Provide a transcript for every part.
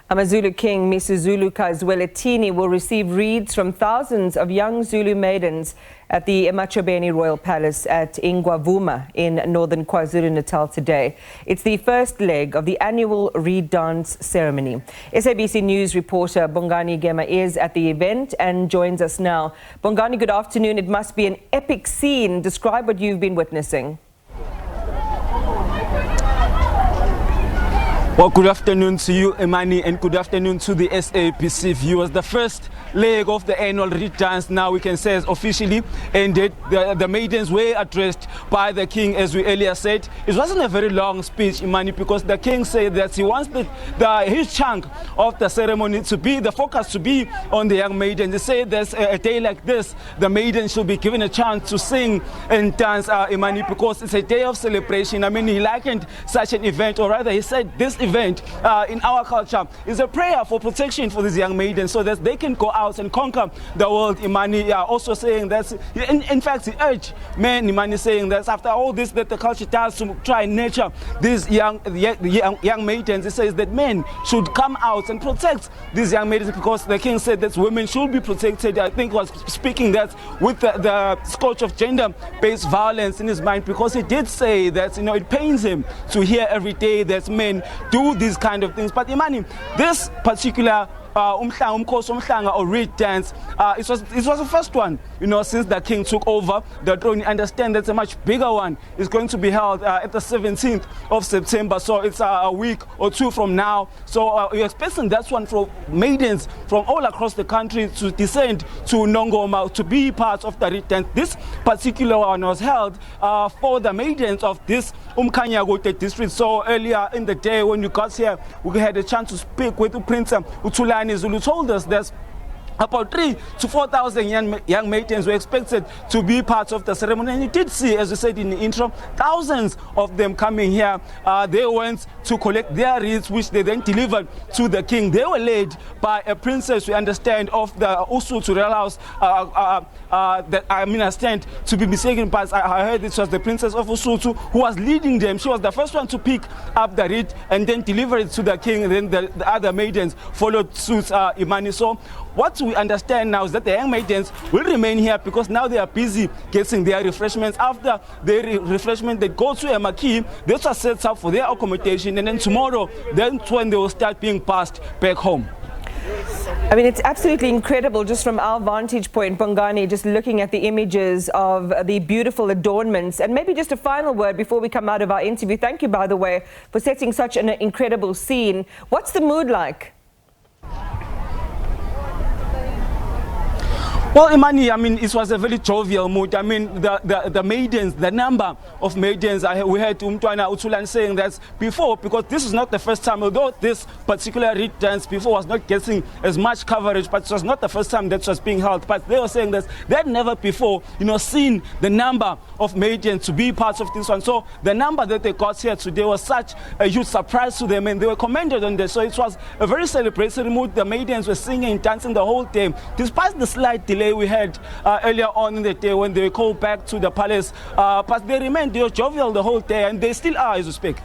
AmaZulu King MisuZulu kaZwelithini will receive reeds from thousands of young Zulu maidens at the Emachobeni Royal Palace at Ingwavuma in northern KwaZulu-Natal today. It's the first leg of the annual reed dance ceremony. SABC News reporter Bongani Gema is at the event and joins us now. Bongani, good afternoon. It must be an epic scene. Describe what you've been witnessing. Well, good afternoon to you, Imani, and good afternoon to the SABC viewers. The first leg of the annual reed dance now we can say is officially ended. The maidens were addressed by the king, as we earlier said. It wasn't a very long speech, Imani, because the king said that he wants his chunk of the ceremony to be, the focus to be on the young maidens. He said there's a day like this, the maidens should be given a chance to sing and dance, Imani, because it's a day of celebration. I mean, he likened such an event, or rather he said this event in our culture is a prayer for protection for these young maidens so that they can go out and conquer the world. Imani also saying that, in fact, he urged men, Imani, saying that after all this that the culture does to try and nurture these young maidens, he says that men should come out and protect these young maidens, because the king said that women should be protected. I think was speaking that with the scourge of gender-based violence in his mind, because he did say that, you know, it pains him to hear every day that men do these kind of things. But Imani, this particular or reed dance, it was the first one, you know, since the king took over the throne. You understand that a much bigger one is going to be held at the 17th of September, so it's a week or two from now. So we're expecting that one for maidens from all across the country to descend to Nongoma to be part of the reed dance. This particular one was held for the maidens of this Umkanyagote district. So earlier in the day when you got here, we had a chance to speak with Prince Utulani Zulu. Told us that about 3,000 to 4,000 young maidens were expected to be part of the ceremony. And you did see, as we said in the intro, thousands of them coming here. They went to collect their reeds, which they then delivered to the king. They were led by a princess, we understand, of the Usu Royal House, that I understand to be mistaken, but I heard this was the princess of Usutu who was leading them. She was the first one to pick up the reed and then deliver it to the king, and then the other maidens followed suit, Imani. So what we understand now is that the young maidens will remain here because now they are busy getting their refreshments. After their refreshment, they go to a marquee. This was set up for their accommodation, and then tomorrow, that's when they will start being passed back home. I mean, it's absolutely incredible just from our vantage point, Bongani, just looking at the images of the beautiful adornments. And maybe just a final word before we come out of our interview. Thank you, by the way, for setting such an incredible scene. What's the mood like? Well, Imani, I mean, it was a very jovial mood. I mean, the maidens, the number of maidens, we heard Umtwana Utulan saying that before, because this is not the first time, although this particular reed dance before was not getting as much coverage, but it was not the first time that was being held. But they were saying that they had never before, you know, seen the number of maidens to be part of this one. So the number that they got here today was such a huge surprise to them, and they were commended on this. So it was a very celebratory mood. The maidens were singing and dancing the whole day, despite the slight delay we had earlier on in the day when they were called back to the palace, but they remained jovial the whole day, and they still are as we speak.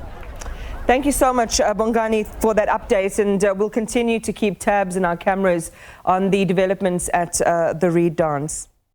Thank you so much, Bongani, for that update, and we'll continue to keep tabs in our cameras on the developments at the reed dance.